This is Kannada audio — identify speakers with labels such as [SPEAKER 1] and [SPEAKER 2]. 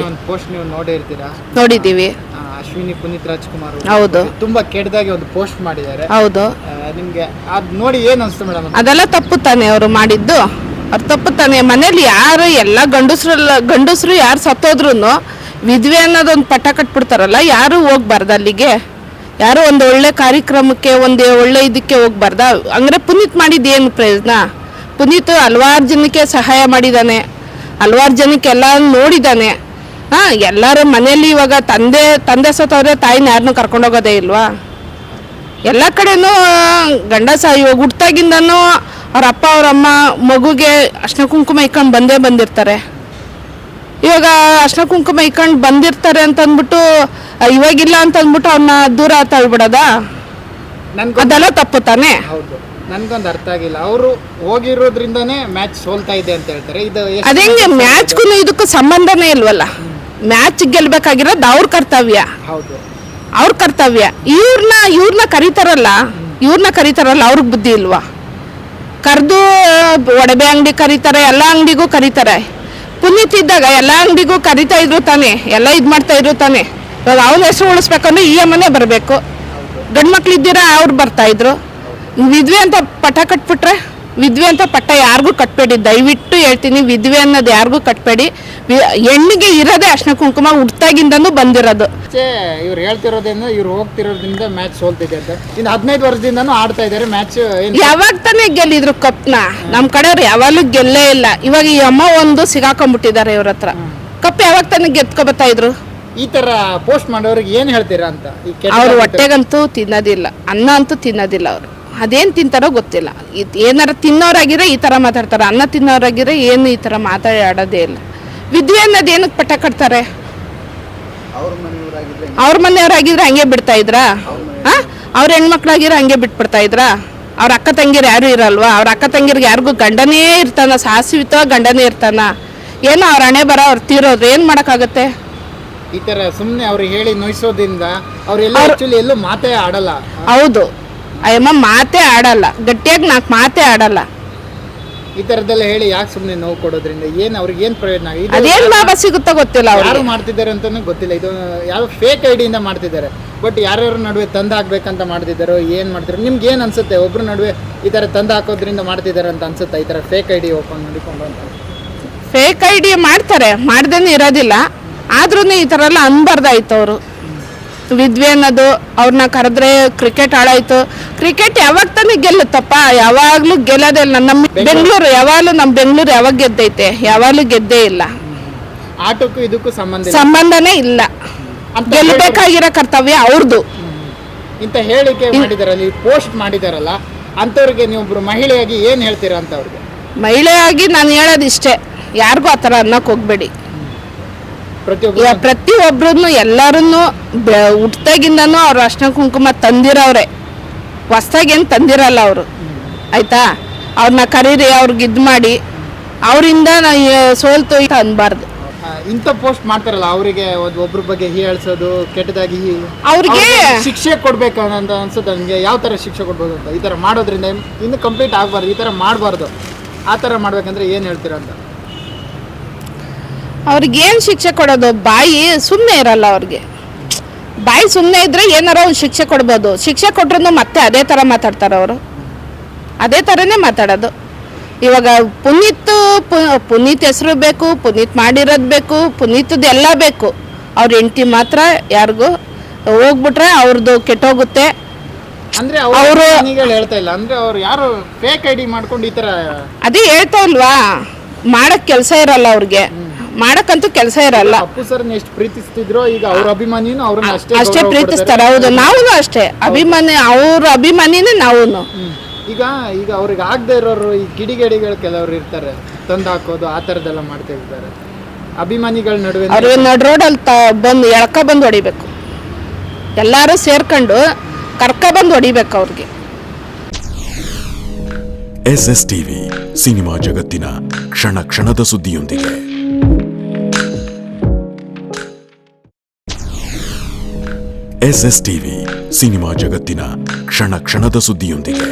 [SPEAKER 1] ಒಂದು ಪೋಸ್ಟ್ ನೀವು ನೋಡಿರ್ತೀರಾ?
[SPEAKER 2] ನೋಡಿದ್ದೀವಿ.
[SPEAKER 1] ಅಶ್ವಿನಿ ಪುನೀತ್ ರಾಜ್ಕುಮಾರ್
[SPEAKER 2] ಹೌದು,
[SPEAKER 1] ತುಂಬಾ ಕೆಟ್ಟದಾಗಿ ಒಂದು ಪೋಸ್ಟ್ ಮಾಡಿದ್ದಾರೆ.
[SPEAKER 2] ಹೌದು.
[SPEAKER 1] ನಿಮ್ಗೆ ಅದ್ ನೋಡಿ ಏನ್ ಅನ್ಸ್ತು ಮೇಡಮ್?
[SPEAKER 2] ಅದೆಲ್ಲ ತಪ್ಪು ತಾನೆ ಅವರು ಮಾಡಿದ್ದು, ಅವ್ರು ತಪ್ಪು ತಾನೆ. ಮನೇಲಿ ಯಾರು ಎಲ್ಲ ಗಂಡಸರು ಯಾರು ಸತ್ತೋದ್ರು ವಿಧವೆ ಅನ್ನೋದೊಂದು ಪಟ್ಟ ಕಟ್ಬಿಡ್ತಾರಲ್ಲ, ಯಾರು ಹೋಗ್ಬಾರ್ದು ಅಲ್ಲಿಗೆ, ಯಾರು ಒಂದು ಒಳ್ಳೆ ಕಾರ್ಯಕ್ರಮಕ್ಕೆ ಒಂದು ಒಳ್ಳೆ ಇದಕ್ಕೆ ಹೋಗ್ಬಾರ್ದ? ಅಂದ್ರೆ ಪುನೀತ್ ಮಾಡಿದ್ದು ಏನು ಪ್ರಯೋಜನ? ಪುನೀತ್ ಹಲವಾರು ಜನಕ್ಕೆ ಸಹಾಯ ಮಾಡಿದ್ದಾನೆ, ಹಲವಾರು ಜನಕ್ಕೆ ಎಲ್ಲ ನೋಡಿದ್ದಾನೆ. ಎಲ್ಲರ ಮನೆಯಲ್ಲಿ ಇವಾಗ ತಂದೆ ಸತ್ತವ್ರೆ, ತಾಯಿನ ಯಾರನ್ನೂ ಕರ್ಕೊಂಡೋಗೋದೇ ಇಲ್ವಾ? ಎಲ್ಲ ಕಡೆನೂ ಗಂಡಸ ಇವಾಗ ಹುಟ್ಟಾಗಿಂದನೂ ಅವ್ರ ಅಪ್ಪ ಅವ್ರ ಅಮ್ಮ ಮಗುಗೆ ಅರ್ಶಿನ ಕುಂಕುಮ ಇಕ್ಕೊಂಡು ಬಂದಿರ್ತಾರೆ. ಇವಾಗ ಅರ್ಶಿನ ಕುಂಕುಮ ಇಕ್ಕೊಂಡು ಬಂದಿರ್ತಾರೆ ಅಂತಂದ್ಬಿಟ್ಟು ಇವಾಗಿಲ್ಲ ಅಂತಂದ್ಬಿಟ್ಟು ಅವ್ರನ್ನ ದೂರ ತಳ್ಬಿಡೋದ? ಅದೆಲ್ಲ ತಪ್ಪು ತಾನೆ.
[SPEAKER 1] ಹೌದು, ನನ್ಗೊಂದು ಅರ್ಥ ಆಗಿಲ್ಲ. ಅವರು ಹೋಗಿರೋದ್ರಿಂದಾನೇ ಮ್ಯಾಚ್ ಸೋಲ್ತಾ ಇದೆ ಅಂತ ಹೇಳ್ತಾರೆ. ಇದು
[SPEAKER 2] ಅದೇಂಗೆ? ಮ್ಯಾಚ್ಗೂ ಇದಕ್ಕೂ ಸಂಬಂಧನೇ ಇಲ್ವಲ್ಲ. ಮ್ಯಾಚ್ ಗೆಲ್ಬೇಕಾಗಿರೋದು ಅವ್ರ ಕರ್ತವ್ಯ.
[SPEAKER 1] ಹೌದು,
[SPEAKER 2] ಅವ್ರ ಕರ್ತವ್ಯ. ಇವ್ರನ್ನ ಕರೀತಾರಲ್ಲ ಅವ್ರಿಗೆ ಬುದ್ಧಿ ಇಲ್ವಾ? ಕರೆದು ಒಡವೆ ಅಂಗಡಿ ಕರೀತಾರೆ, ಎಲ್ಲ ಅಂಗಡಿಗೂ ಕರೀತಾರೆ. ಪುನೀತ್ ಇದ್ದಾಗ ಎಲ್ಲ ಅಂಗಡಿಗೂ ಕರಿತಾ ಇದ್ರು ತಾನೆ, ಎಲ್ಲ ಇದು ಮಾಡ್ತಾ ಇದ್ರು ತಾನೆ. ಇವಾಗ ಅವ್ನ ಹೆಸರು ಉಳಿಸ್ಬೇಕಂದ್ರೆ ಈ ಅಮ್ಮನೇ ಬರಬೇಕು. ಗಂಡು ಮಕ್ಳು ಇದ್ದೀರಾ, ಅವ್ರು ಬರ್ತಾ ಇದ್ರು. ವಿದ್ವೆ ಅಂತ ಪಟ್ಟ ಕಟ್ಬಿಟ್ರೆ, ವಿದ್ವೆ ಅಂತ ಪಟ್ಟ ಯಾರಿಗೂ ಕಟ್ಬೇಡಿ, ದಯವಿಟ್ಟು ಹೇಳ್ತೀನಿ. ವಿದ್ವೆ ಅನ್ನೋದು ಯಾರಿಗೂ ಕಟ್ಬೇಡಿ. ಹೆಣ್ಣಿಗೆ ಇರೋದೇ ಅರ್ಶಿನ ಕುಂಕುಮ ಹುಟ್ಟಾಗಿಂದನೂ ಬಂದಿರೋದು.
[SPEAKER 1] ಇವ್ರು ಹೇಳ್ತಿರೋದ್ರಿಂದ ಇವ್ರು ಹೋಗ್ತಿರೋದ್ರಿಂದ ಮ್ಯಾಚ್ ಸೋಲ್ತಿದೆ ಅಂತ. ಇನ್ನು 15 ವರ್ಷದಿಂದನೂ ಆಡ್ತಾ ಇದ್ದಾರೆ ಮ್ಯಾಚ್.
[SPEAKER 2] ಯಾವಾಗ ತಾನೇ ಗೆಲ್ಲಿದ್ರು ಕಪ್ನ? ನಮ್ಮ ಕಡೆಯವ್ರು ಯಾವಾಗಲೂ ಗೆಲ್ಲೇ ಇಲ್ಲ. ಇವಾಗ ಈ ಅಮ್ಮ ಒಂದು ಸಿಗಾಕೊಂಡ್ಬಿಟ್ಟಿದ್ದಾರೆ ಇವ್ರ ಹತ್ರ. ಕಪ್ ಯಾವಾಗ ತಾನೇ ಗೆದ್ಕೊಬತ್ತಾ ಇದ್ರು?
[SPEAKER 1] ಈ ತರ ಪೋಸ್ಟ್ ಮಾಡೋರಿಗೆ ಏನ್ ಹೇಳ್ತೀರಾ ಅಂತ?
[SPEAKER 2] ಅವ್ರು ಹೊಟ್ಟೆಗಂತೂ ತಿನ್ನೋದಿಲ್ಲ, ಅನ್ನ ಅಂತೂ ತಿನ್ನೋದಿಲ್ಲ. ಅವರು ಅದೇನು ತಿಂತಾರೋ ಗೊತ್ತಿಲ್ಲ. ಏನಾರ ತಿನ್ನೋರಾಗಿದ್ರೆ ಈ ಥರ ಮಾತಾಡ್ತಾರೆ, ಅನ್ನ ತಿನ್ನೋರಾಗಿದ್ರೆ ಏನು ಈ ಥರ ಮಾತಾಡೋದೇ ಇಲ್ಲ. ವಿದ್ವೆ ಅನ್ನೋದು ಏನಕ್ಕೆ ಪಟ್ಟ ಕಟ್ತಾರೆ? ಅವ್ರ ಮನೆಯವರಾಗಿದ್ರೆ ಹಂಗೆ ಬಿಡ್ತಾ ಇದ್ರಾ? ಅವ್ರ ಹೆಣ್ಮಕ್ಳಾಗಿದ್ರೆ ಹಂಗೆ ಬಿಟ್ಬಿಡ್ತಾ ಇದ್ರಾ? ಅವ್ರ ಅಕ್ಕ ತಂಗಿರು ಯಾರು ಇರಲ್ವಾ? ಅವ್ರ ಅಕ್ಕ ತಂಗಿರಿಗೆ ಯಾರಿಗೂ ಗಂಡನೇ ಇರ್ತಾನ, ಶಾಶ್ವತ ಗಂಡನೇ ಇರ್ತಾನ? ಏನೋ ಅವ್ರ ಹಣೆ ಬರ ಅವ್ರು ತೀರೋದ್ರೆ ಏನು ಮಾಡೋಕ್ಕಾಗತ್ತೆ?
[SPEAKER 1] ಈ ತರ ಸುಮ್ಮನೆ ಅವ್ರಿಗೆ ಹೇಳಿ ನೋಯಿಸೋದ್ರಿಂದ ಅವರೆಲ್ಲ ಆಕ್ಚುಲಿ ಎಲ್ಲೂ ಮಾತೇ ಆಡಲ್ಲ.
[SPEAKER 2] ಹೌದು, ಅಯ್ಯಮ್ಮ ಮಾತೇ ಆಡಲ್ಲ, ಗಟ್ಟಿಯಾಗಿ 4 ಮಾತೇ ಆಡಲ್ಲ.
[SPEAKER 1] ಈ ತರದೆಲ್ಲ ಹೇಳಿ ಯಾಕೆ ಸುಮ್ಮನೆ ನೋವು ಕೊಡೋದ್ರಿಂದ ಏನು ಅವ್ರಿಗೆ ಏನು ಪ್ರಯೋಜನ?
[SPEAKER 2] ಅದೇನು ಲಾಭ ಸಿಗುತ್ತೋ ಗೊತ್ತಿಲ್ಲ.
[SPEAKER 1] ಯಾರು ಮಾಡ್ತಿದ್ದಾರೆ ಅಂತಾನೂ ಗೊತ್ತಿಲ್ಲ. ಇದು ಯಾವ ಫೇಕ್ ಐಡಿಯಿಂದ ಮಾಡ್ತಿದ್ದಾರೆ. ಬಟ್ ಯಾರ್ಯಾರ ನಡುವೆ ತಂದು ಹಾಕ್ಬೇಕಂತ ಮಾಡ್ತಿದ್ದಾರೋ ಏನು ಮಾಡ್ತಿರೋ ನಿಮ್ಗೆ ಏನು ಅನ್ಸುತ್ತೆ? ಒಬ್ರ ನಡುವೆ ಈ ಥರ ತಂದು ಹಾಕೋದ್ರಿಂದ ಮಾಡ್ತಿದ್ದಾರೆ ಅಂತ ಅನ್ಸುತ್ತೆ? ಈ ಥರ ಫೇಕ್ ಐಡಿ ಓಪನ್ ಮಾಡಿಕೊಂಡು ಅಂತ
[SPEAKER 2] ಫೇಕ್ ಐಡಿ ಮಾಡ್ತಾರೆ, ಮಾಡ್ದೇನೆ ಇರೋದಿಲ್ಲ. ಆದ್ರೂ ಈ ಥರ ಎಲ್ಲ ಅನ್ಬಾರ್ದಾಯ್ತು. ಅವರು ವಿದ್ವೆ ಅನ್ನೋದು ಅವ್ರನ್ನ ಕರೆದ್ರೆ ಕ್ರಿಕೆಟ್ ಆಡಾಯ್ತು. ಕ್ರಿಕೆಟ್ ಯಾವಾಗ ತಾನೇ ಗೆಲ್ಲುತ್ತಪ್ಪ? ಯಾವಾಗಲೂ ಗೆಲ್ಲೋದೇ ಇಲ್ಲ. ನಮ್ಮ ಬೆಂಗಳೂರು ಯಾವಾಗ ಗೆದ್ದೈತೆ? ಯಾವಾಗಲೂ ಗೆದ್ದೇ ಇಲ್ಲ.
[SPEAKER 1] ಆಟಕ್ಕೂ ಇದಕ್ಕೂ
[SPEAKER 2] ಸಂಬಂಧನೇ ಇಲ್ಲ. ಗೆಲ್ಲಬೇಕಾಗಿರೋ ಕರ್ತವ್ಯ ಅವ್ರದ್ದು.
[SPEAKER 1] ಇಂಥ ಹೇಳಿಕೆ ಮಾಡಿದಾರಲ್ಲ, ಪೋಸ್ಟ್ ಮಾಡಿದಾರಲ್ಲ, ಅಂಥವ್ರಿಗೆ ನೀವೊಬ್ರು ಮಹಿಳೆಯಾಗಿ ಏನು ಹೇಳ್ತೀರಾ ಅಂತ? ಅವ್ರಿಗೆ
[SPEAKER 2] ಮಹಿಳೆಯಾಗಿ ನಾನು ಹೇಳೋದು ಇಷ್ಟೇ, ಯಾರಿಗೂ ಆ ಥರ ಅನ್ನಕ್ಕೆ ಹೋಗ್ಬೇಡಿ. ಪ್ರತಿಯೊಬ್ಬರನ್ನು ಎಲ್ಲರನ್ನು ಹುಟ್ಟಾಗಿಂದನೂ ಅವ್ರು ಅರ್ಶಿನ ಕುಂಕುಮ ತಂದಿರೋವ್ರೆ, ಹೊಸ್ದಾಗೇನು ತಂದಿರಲ್ಲ ಅವರು. ಆಯ್ತಾ? ಅವ್ರನ್ನ ಕರೀರಿ, ಅವ್ರಿಗೆ ಇದು ಮಾಡಿ, ಅವರಿಂದ ಸೋಲ್ತು ಅನ್ಬಾರ್ದು.
[SPEAKER 1] ಇಂಥ ಪೋಸ್ಟ್ ಮಾಡ್ತಾರಲ್ಲ ಅವರಿಗೆ ಒಬ್ರ ಬಗ್ಗೆ ಹೀಯಾಳ್ಸೋದು, ಕೆಟ್ಟದಾಗಿ
[SPEAKER 2] ಅವ್ರಿಗೆ
[SPEAKER 1] ಶಿಕ್ಷೆ ಕೊಡ್ಬೇಕು ಅಂತ ಅನ್ಸುತ್ತೆ ನನಗೆ. ಯಾವ ಥರ ಶಿಕ್ಷೆ ಕೊಡ್ಬೋದು ಅಂತ? ಈ ಥರ ಮಾಡೋದ್ರಿಂದ ಇನ್ನು ಕಂಪ್ಲೀಟ್ ಆಗಬಾರ್ದು, ಈ ಥರ ಮಾಡಬಾರ್ದು. ಆ ಥರ ಮಾಡ್ಬೇಕಂದ್ರೆ ಏನು ಹೇಳ್ತೀರಾ ಅಂತ?
[SPEAKER 2] ಅವ್ರಿಗೇನು ಶಿಕ್ಷೆ ಕೊಡೋದು? ಬಾಯಿ ಸುಮ್ಮನೆ ಇರಲ್ಲ ಅವ್ರಿಗೆ. ಬಾಯಿ ಸುಮ್ಮನೆ ಇದ್ರೆ ಏನಾರ ಒಂದು ಶಿಕ್ಷೆ ಕೊಡ್ಬೋದು. ಶಿಕ್ಷೆ ಕೊಟ್ರೂ ಮತ್ತೆ ಅದೇ ಥರ ಮಾತಾಡ್ತಾರೆ ಅವರು. ಅದೇ ಥರನೇ ಮಾತಾಡೋದು. ಇವಾಗ ಪುನೀತ್ ಹೆಸರು ಬೇಕು, ಪುನೀತ್ ಮಾಡಿರೋದು ಬೇಕು, ಪುನೀತದ್ದು ಎಲ್ಲ ಬೇಕು. ಅವ್ರ ಹೆಂಡತಿ ಮಾತ್ರ ಯಾರಿಗೂ ಹೋಗ್ಬಿಟ್ರೆ ಅವ್ರದ್ದು ಕೆಟ್ಟೋಗುತ್ತೆ.
[SPEAKER 1] ಅಂದ್ರೆ ಅವರು ಹೇಳ್ತಾ ಇಲ್ಲ ಅಂದ್ರೆ ಅವ್ರು ಯಾರು ಫೇಕ್ ಐಡಿ ಮಾಡ್ಕೊಂಡು ಈ ಥರ
[SPEAKER 2] ಅದೇ ಹೇಳ್ತಾ ಇಲ್ವಾ? ಮಾಡಕ್ ಕೆಲಸ ಇರಲ್ಲ ಅವ್ರಿಗೆ, ಮಾಡಕ್ಕಂತೂ ಕೆಲಸ ಇರಲ್ಲ.
[SPEAKER 1] ಅಪ್ಪು ಸರ್ ಎಷ್ಟು ಪ್ರೀತಿಸ್ತಿದ್ರು, ಈಗ ಅವ್ರ ಅಭಿಮಾನಿನೂ ಅವ್ರನ್ನ
[SPEAKER 2] ಅಷ್ಟೇ ಪ್ರೀತಿಸ್ತಾರೆ. ಹೌದು, ನಾವು ಅಷ್ಟೇ ಅಭಿಮಾನಿ, ಅವ್ರ ಅಭಿಮಾನಿನೇ ನಾವು.
[SPEAKER 1] ಈಗ ಅವ್ರಿಗೆ ಆಗದೆ ಇರೋರು ಈ ಕಿಡಿಗೇಡಿಗಳು ಕೆಲವರು ಇರ್ತಾರೆ, ತಂದು ಹಾಕೋದು ಆ ಥರದ್ದೆಲ್ಲ ಮಾಡ್ತಾ ಇರ್ತಾರೆ. ಅಭಿಮಾನಿಗಳ ನಡುವೆ
[SPEAKER 2] ಅವ್ರಿಗೆ ನಡ್ ರೋಡಲ್ಲಿ ಬಂದು ಎಳ್ಕ ಬಂದು ಹೊಡಿಬೇಕು. ಎಲ್ಲರೂ ಸೇರ್ಕೊಂಡು ಕರ್ಕ ಬಂದು ಹೊಡಿಬೇಕು ಅವ್ರಿಗೆ.
[SPEAKER 3] SSTV ಸಿನಿಮಾ ಜಗತ್ತಿನ ಕ್ಷಣ ಕ್ಷಣದ ಸುದ್ದಿಯೊಂದಿಗೆ. SSTV ಸಿನಿಮಾ ಜಗತ್ತಿನ ಕ್ಷಣ ಕ್ಷಣದ ಸುದ್ದಿಯೊಂದಿಗೆ.